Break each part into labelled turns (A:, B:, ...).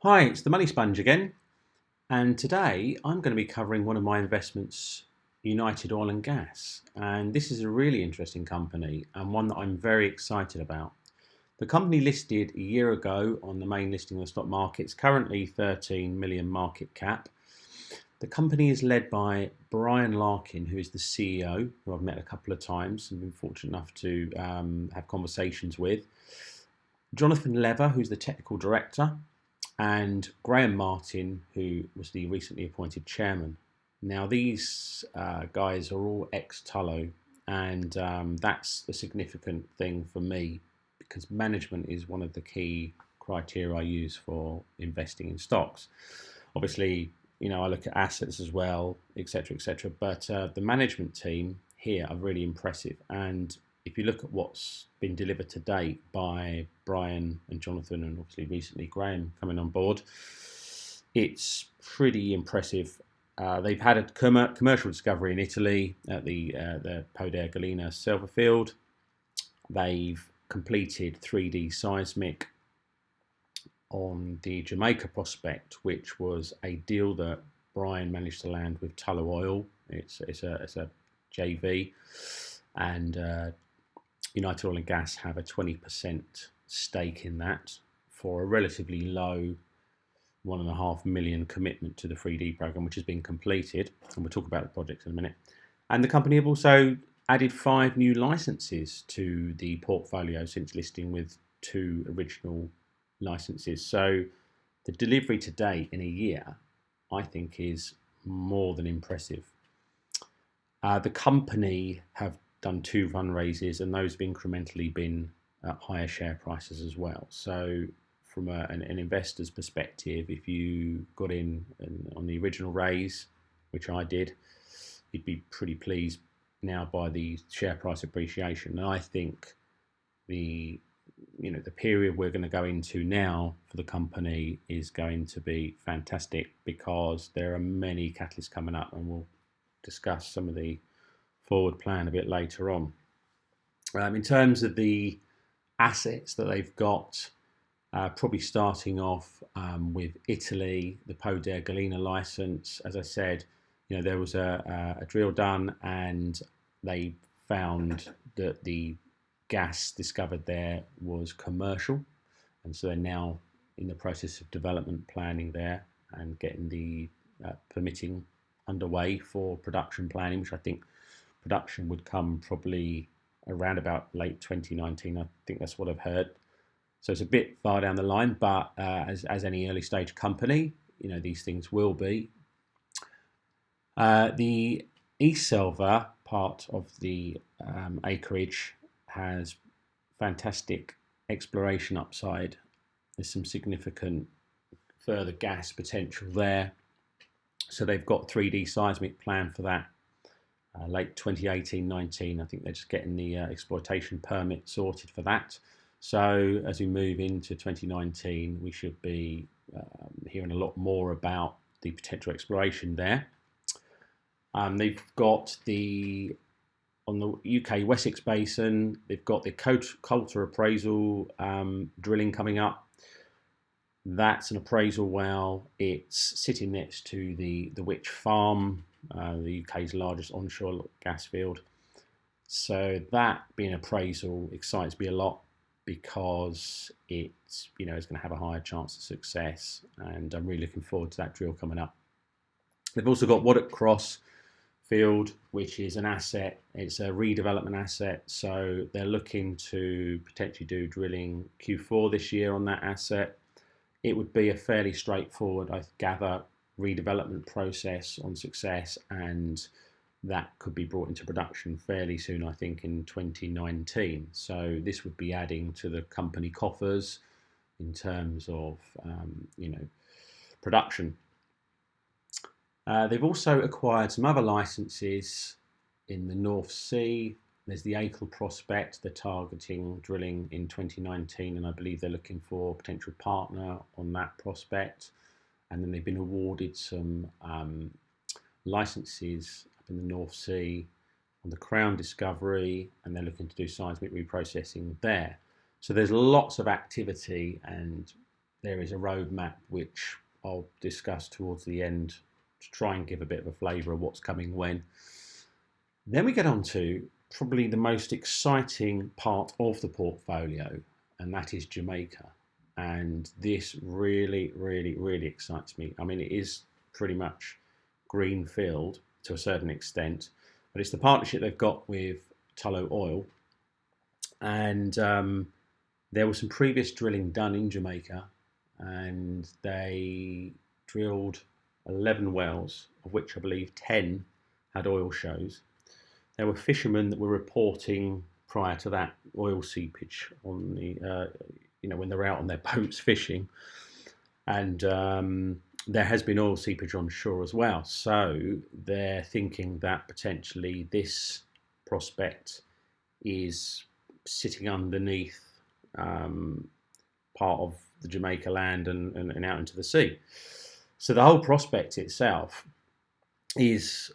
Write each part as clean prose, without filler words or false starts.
A: Hi, it's the Money Sponge again, and today I'm going to be covering one of my investments, United Oil and Gas. And this is a really interesting company and one that I'm very excited about. The company listed a year ago on the main listing of the stock market. It's currently 13 million market cap. The company is led by Brian Larkin, who is the CEO, who I've met a couple of times and been fortunate enough to have conversations with. Jonathan Lever, who's the technical director, and Graham Martin, who was the recently appointed chairman. Now, these guys are all ex-Tullow, and that's a significant thing for me because management is one of the key criteria I use for investing in stocks. Obviously, I look at assets as well, etc., etc. But the management team here are really impressive, and if you look at what's been delivered to date by Brian and Jonathan, and obviously recently Graham coming on board, it's pretty impressive. They've had a commercial discovery in Italy at the Poder Galena silver field. They've completed 3D seismic on the Jamaica prospect, which was a deal that Brian managed to land with Tullow Oil. It's a JV, and United Oil and Gas have a 20% stake in that for a relatively low 1.5 million commitment to the 3D program, which has been completed. And we'll talk about the project in a minute. And the company have also added 5 new licenses to the portfolio since listing, with 2 original licenses. So the delivery to date in a year, I think, is more than impressive. The company have done 2 fundraisers, and those have incrementally been at higher share prices as well. So from an investor's perspective, if you got in on the original raise, which I did, you'd be pretty pleased now by the share price appreciation. And I think the period we're going to go into now for the company is going to be fantastic, because there are many catalysts coming up, and we'll discuss some of the forward plan a bit later on. In terms of the assets that they've got, probably starting off with Italy, the Poder Galena license. As I said, there was a drill done, and they found that the gas discovered there was commercial, and so they're now in the process of development planning there and getting the permitting underway for production planning, which I think production would come probably around about late 2019. I think that's what I've heard. So it's a bit far down the line, but as any early stage company, these things will be. The East Silver part of the acreage has fantastic exploration upside. There's some significant further gas potential there. So they've got 3D seismic plan for that. Late 2018-19, I think they're just getting the exploitation permit sorted for that. So as we move into 2019, we should be hearing a lot more about the potential exploration there. They've got on the UK Wessex Basin, they've got the Coulter appraisal drilling coming up. That's an appraisal well. It's sitting next to the Witch Farm, the UK's largest onshore gas field. So that being appraisal excites me a lot, because it's it's going to have a higher chance of success, and I'm really looking forward to that drill coming up. They've also got Waddock Cross field, which is an asset. It's a redevelopment asset, so they're looking to potentially do drilling Q4 this year on that asset. It would be a fairly straightforward, I gather, redevelopment process on success, and that could be brought into production fairly soon, I think in 2019. So this would be adding to the company coffers in terms of production. They've also acquired some other licenses in the North Sea. There's the Acle prospect. They're targeting drilling in 2019, and I believe they're looking for a potential partner on that prospect. And then they've been awarded some licenses up in the North Sea on the Crown discovery, and they're looking to do seismic reprocessing there. So there's lots of activity, and there is a roadmap which I'll discuss towards the end to try and give a bit of a flavour of what's coming when. Then we get on to probably the most exciting part of the portfolio, and that is Jamaica. And this really, really, really excites me. I mean, it is pretty much greenfield to a certain extent, but it's the partnership they've got with Tullow Oil. And there was some previous drilling done in Jamaica, and they drilled 11 wells, of which I believe 10 had oil shows. There were fishermen that were reporting prior to that oil seepage on the, when they're out on their boats fishing, and there has been oil seepage on shore as well. So they're thinking that potentially this prospect is sitting underneath part of the Jamaica land and out into the sea. So the whole prospect itself is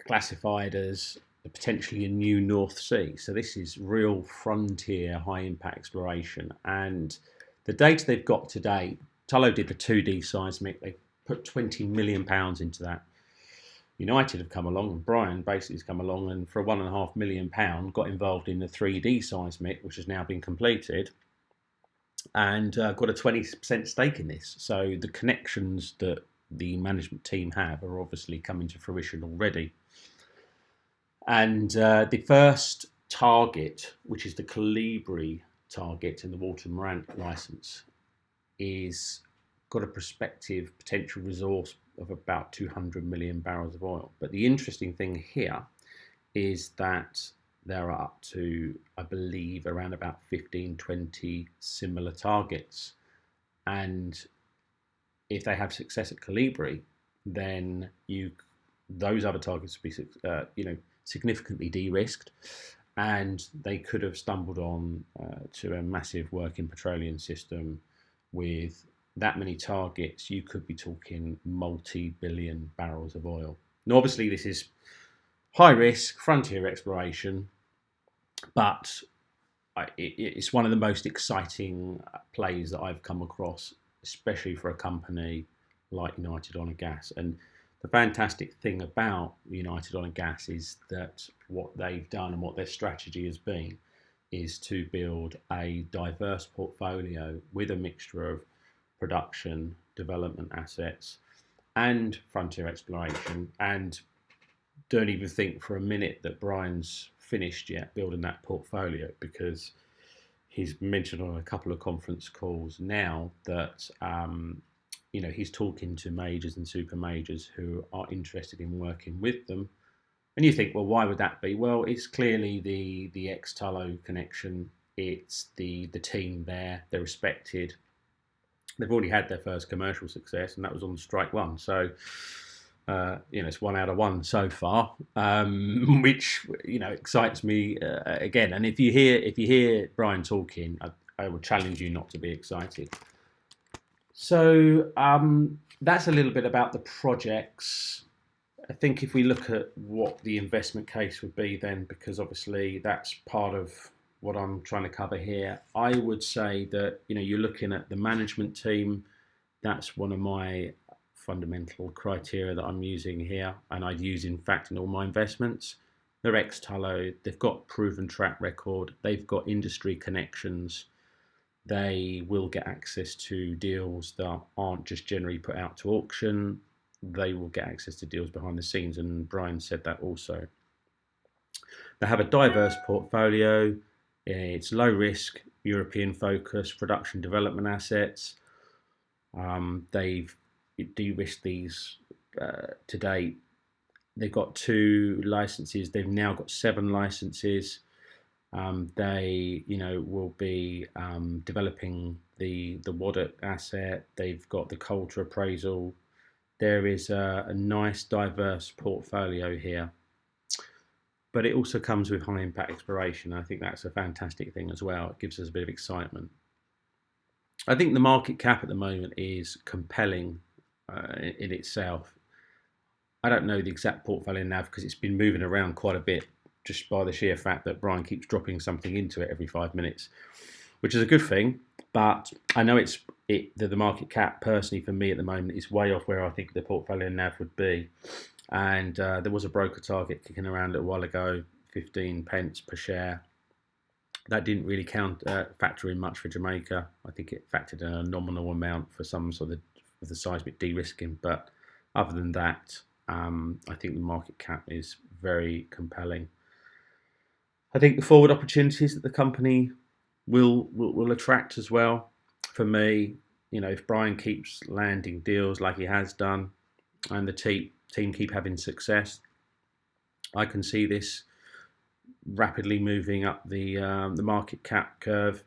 A: classified as potentially a new North Sea. So this is real frontier, high impact exploration. And the data they've got today, Tullow did the 2D seismic. They put £20 million into that. United have come along, and Brian basically has come along and for £1.5 million got involved in the 3D seismic, which has now been completed, and got a 20% stake in this. So the connections that the management team have are obviously coming to fruition already. And the first target, which is the Colibri target in the Walter Morant license, is got a prospective potential resource of about 200 million barrels of oil. But the interesting thing here is that there are up to, I believe, around about 15, 20 similar targets. And if they have success at Colibri, then those other targets will be, significantly de-risked, and they could have stumbled on to a massive working petroleum system with that many targets. You could be talking multi-billion barrels of oil. Now, obviously, this is high risk frontier exploration, but it's one of the most exciting plays that I've come across, especially for a company like United Oil and Gas. And the fantastic thing about United Oil and Gas is that what they've done and what their strategy has been is to build a diverse portfolio with a mixture of production, development assets, and frontier exploration. And don't even think for a minute that Brian's finished yet building that portfolio, because he's mentioned on a couple of conference calls now that he's talking to majors and super majors who are interested in working with them. And you think, well, why would that be? Well, it's clearly the ex-Tullow connection. It's the team there. They're respected. They've already had their first commercial success, and that was on Strike One. So, it's 1 out of 1 so far, which excites me again. And if you hear Brian talking, I would challenge you not to be excited. So that's a little bit about the projects. I think if we look at what the investment case would be then, because obviously that's part of what I'm trying to cover here, I would say that you're looking at the management team. That's one of my fundamental criteria that I'm using here, and I'd use in fact in all my investments. They're ex-Tullow, they've got proven track record, they've got industry connections, they will get access to deals that aren't just generally put out to auction. They will get access to deals behind the scenes, and Brian said that also. They have a diverse portfolio. It's low risk, European focused production development assets. They've de-risked these to date. They've got 2 licenses. They've now got 7 licenses. They, will be developing the Waddock asset. They've got the Coulter appraisal. There is a nice, diverse portfolio here. But it also comes with high impact exploration. I think that's a fantastic thing as well. It gives us a bit of excitement. I think the market cap at the moment is compelling in itself. I don't know the exact portfolio now because it's been moving around quite a bit, just by the sheer fact that Brian keeps dropping something into it every 5 minutes, which is a good thing. But I know the market cap personally for me at the moment is way off where I think the portfolio NAV would be. And there was a broker target kicking around a little while ago, 15 pence per share. That didn't really factor in much for Jamaica. I think it factored in a nominal amount for some sort of the seismic de-risking. But other than that, I think the market cap is very compelling. I think the forward opportunities that the company will attract as well. For me, if Brian keeps landing deals like he has done, and the team keep having success, I can see this rapidly moving up the market cap curve.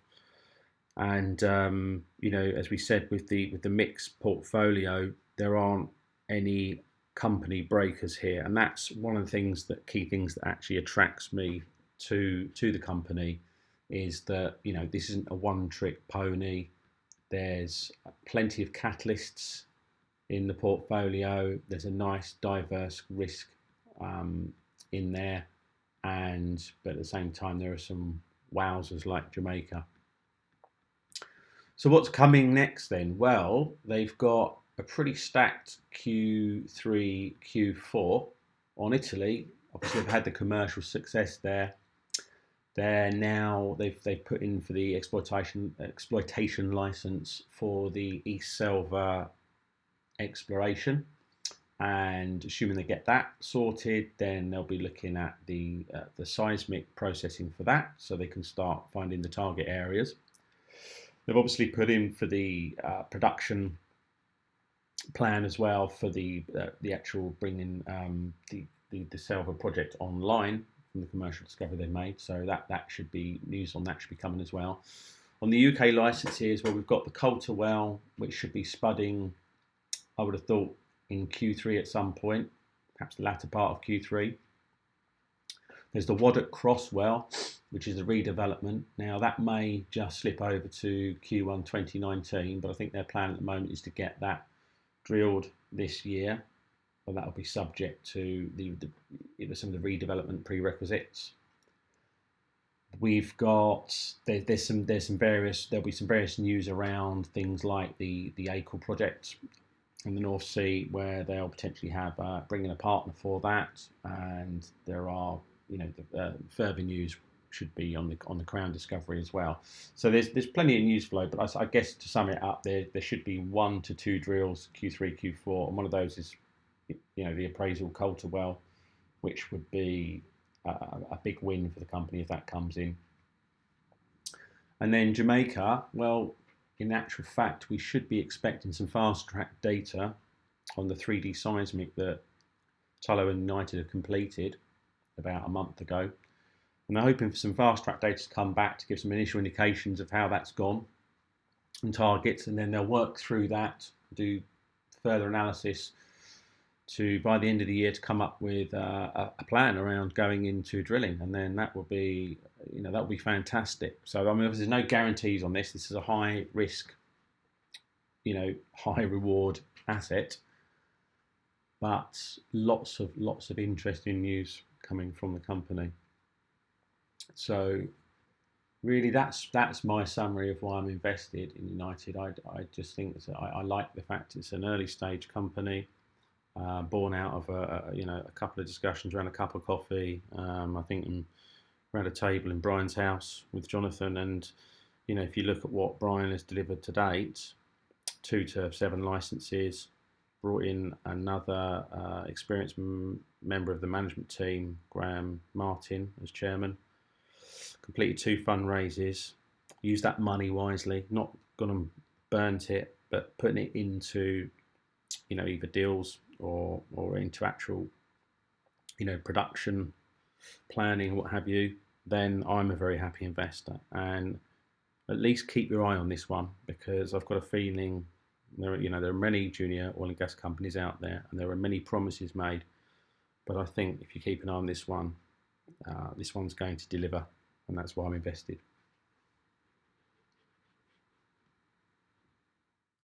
A: And as we said with the mixed portfolio, there aren't any company breakers here, and that's one of the key things that actually attracts me to the company, is that this isn't a one-trick pony. There's plenty of catalysts in the portfolio. There's a nice diverse risk in there, but at the same time there are some wowzers like Jamaica. So what's coming next then? Well, they've got a pretty stacked Q3, Q4 on Italy. Obviously, they've had the commercial success there. They've put in for the exploitation license for the East Selva exploration, and assuming they get that sorted, then they'll be looking at the seismic processing for that, so they can start finding the target areas. They've obviously put in for the production plan as well for the actual bringing the Selva project online from the commercial discovery they've made. So that should be news on that should be coming as well. On the UK licenses, well, we've got the Coulter well, which should be spudding, I would have thought, in Q3 at some point, perhaps the latter part of Q3. There's the Waddock Cross well, which is a redevelopment. Now, that may just slip over to Q1 2019, but I think their plan at the moment is to get that drilled this year. But that'll be subject to some of the redevelopment prerequisites. We've got there'll be some various news around things like the ACL project in the North Sea, where they'll potentially have bring in a partner for that, and there are further news should be on the Crown discovery as well. So there's plenty of news flow, but I guess to sum it up, there should be 1 to 2 drills Q3, Q4, and one of those is the appraisal Coulter well, which would be a big win for the company if that comes in. And then Jamaica, well, in actual fact, we should be expecting some fast track data on the 3D seismic that Tullow and United have completed about a month ago. And they're hoping for some fast track data to come back to give some initial indications of how that's gone and targets, and then they'll work through that, do further analysis to, by the end of the year, to come up with a plan around going into drilling, and then that will be, that will be fantastic. So I mean, there's no guarantees on this. This is a high risk, high reward asset, but lots of interesting news coming from the company. So really, that's my summary of why I'm invested in United. I just think I like the fact it's an early stage company. Born out of a couple of discussions around a cup of coffee. I think around a table in Brian's house with Jonathan, and if you look at what Brian has delivered to date, 2 to 7 licenses, brought in another experienced member of the management team, Graham Martin, as chairman, completed 2 fundraisers, used that money wisely, not gone and burnt it, but putting it into either deals or into actual production planning, what have you, then I'm a very happy investor. And at least keep your eye on this one, because I've got a feeling there are many junior oil and gas companies out there, and there are many promises made, but I think if you keep an eye on this one, this one's going to deliver, and that's why I'm invested.